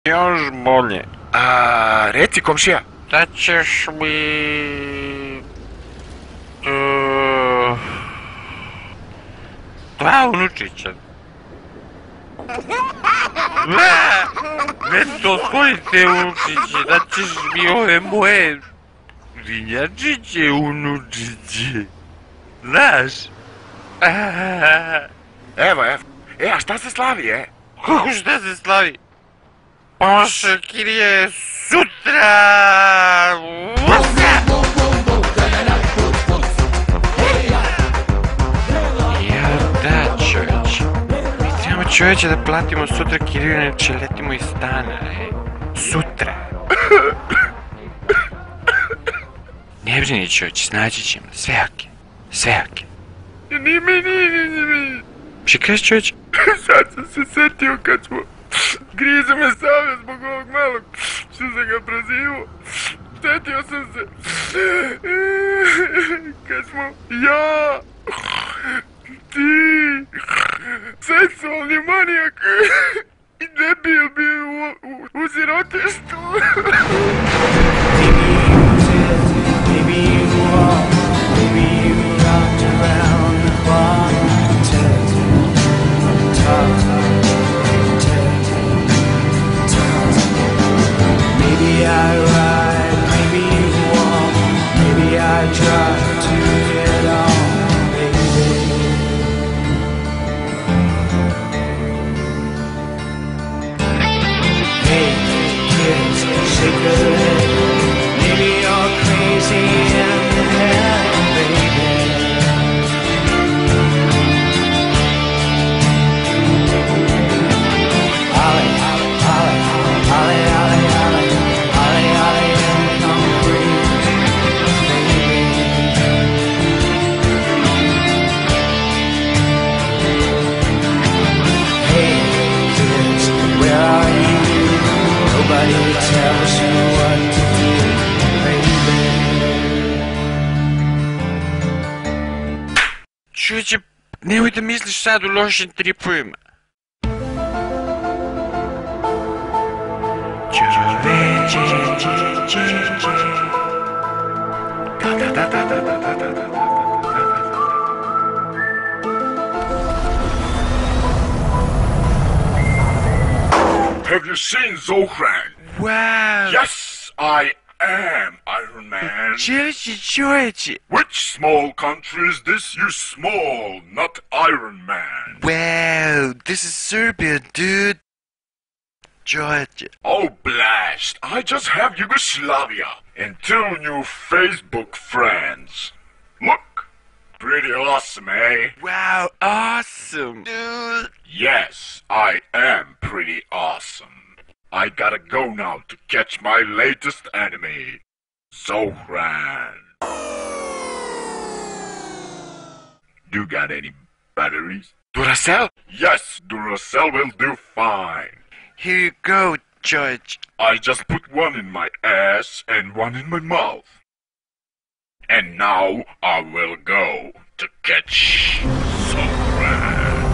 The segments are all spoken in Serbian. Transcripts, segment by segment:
Još bolje. Reci, komšija. Da ćeš mi... Dva unučića. Ne dozvolite unučiće, da ćeš mi ove moje vinjačiće unučiće. Znaš? Evo. A šta se slavi, Kako šta se slavi? Paša Kirije sutra! Ja da, čovječe. Mi trebamo čovječe da platimo sutra Kiriju, inače letimo iz stana, Sutra. Ne brini čovječe, snaći ćemo. Sve okej. Ni mi. Šta kažeš čovječe? Sad sam se setio kad smo... Grize me savjest zbog ovog malog što sam ga prozivao. Setio sam se... Kad smo ja... Ti... Seksualni manijak... I debil bio u sirotištu. Maybe you walk, maybe you rocked around the clock. Maybe I ride, maybe you walk, maybe I try to get on, baby. Hey, kids, shake your head. Maybe you're crazy in the head, baby. Ollie, and come free, baby. Hey, kids, where are you? Nobody tells you what to do, baby. Čovječe, nemoj da misliš sad u lošim tripovima. Have you seen Zohran? Wow! Yes, I am Iron Man. Čovječe! Which small country is this? You small, not Iron Man. Wow, this is Serbia, dude. Čovječe. Oh, blast. I just have Yugoslavia and 2 new Facebook friends. Look, pretty awesome, eh? Wow, awesome, dude. Yes, I am pretty awesome. I gotta go now to catch my latest enemy, Zohran. Do you got any batteries? Duracell? Yes, Duracell will do fine. Here you go, George. I just put one in my ass and one in my mouth. And now I will go to catch Zohran.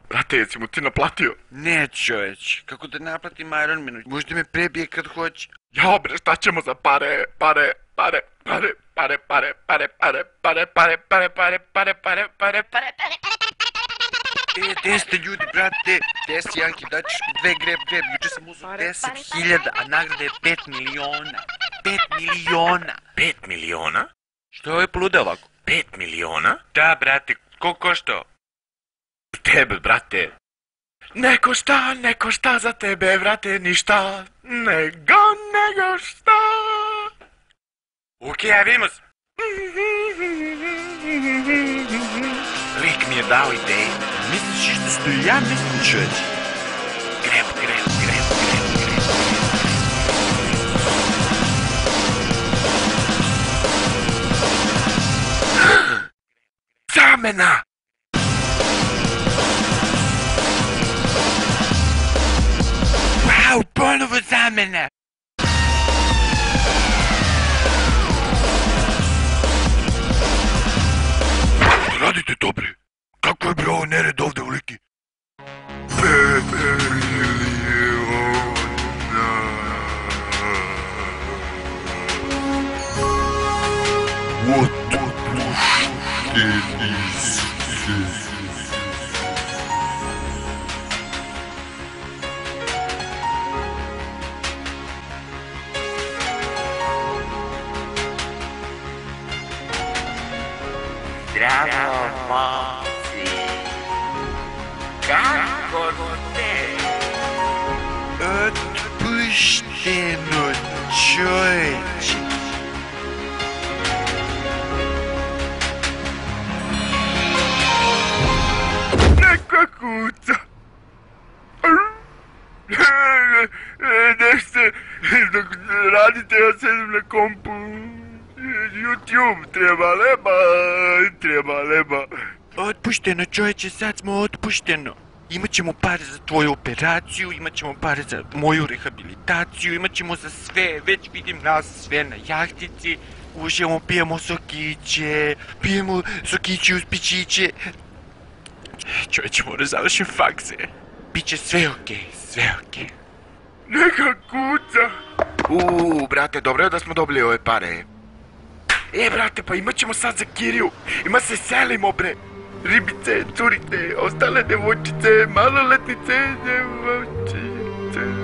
Brate, jesi mu ti naplatio? Ne, čovječ, kako da naplatim Iron Manu, možda me prebije kad hoće. Ja, bre, šta ćemo za pare. Gde ste ljudi, brate? Gde si, Janki, daćeš mi 2 greb, juče sam uzao 10.000, a nagrada je 5 miliona. 5 miliona! 5 miliona? Što je ovo polude ovako? 5 miliona? Da, brate, koliko košta? Tebe, brate. Ne košta za tebe, brate, ništa. Nego šta. Okej, ja vidimo se. Lik mi je dao ideju. Misliš isto što i ja mislim, čovječ? Greb. Zamena! Au, ponovo za mene! Radite to, bre. Kako je, bre, ovo nered ovde u liki? 5 miliona. What the is Zdravo, momci! Kako ste? Otpušteno, čoveče! Neka kuca. Nešto radite, ja sedim na kompu. YouTube, treba leba. Otpušteno, čovječe, sad smo otpušteno. Imaćemo pare za tvoju operaciju, imaćemo pare za moju rehabilitaciju, imaćemo za sve, već vidim nas sve na jahtici, uživamo, pijemo sokiće uz pičiće. Čovječe, moram završim fakse. Biće sve okej, sve okej. Neka kuca. Brate, dobro je da smo dobili ove pare. Brate, pa imat ćemo sad za kiriju. Ima se selimo, bre. Ribice, curice, ostale devojčice, maloletnice, devojčice.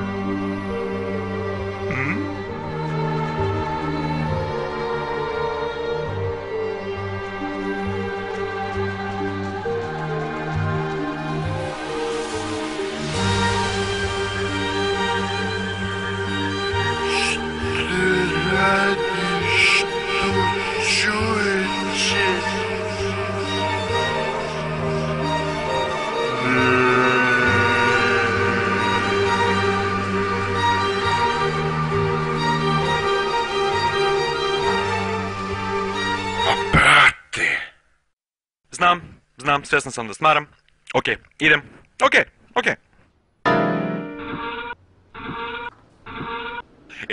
Znam, svjestan sam da smaram. Okej, idem. Okej.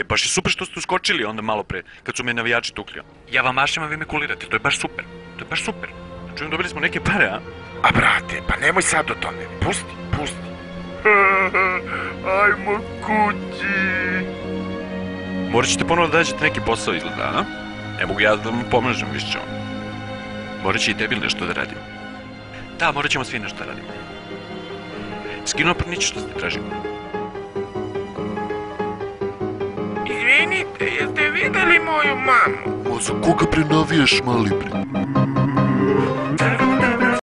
Baš je super što ste uskočili onda malo pre, kad su me navijači tukli. Ja vam mašem, a vi me kulirate, to je baš super. Čujem, dobili smo neke pare, a? A brate, pa nemoj sad o tome, pusti. Ajmo kući. Morat ćete ponovo da dađete neki posao izgleda, a? Ne mogu ja da vam pomažem više. Morat će i tebi nešto da radim. Da, morat ćemo svi nešto da radimo. Skinuo prniće što ste tražili. Izvinite, jeste videli moju mamu? Za koga bre navijaš, mali bre?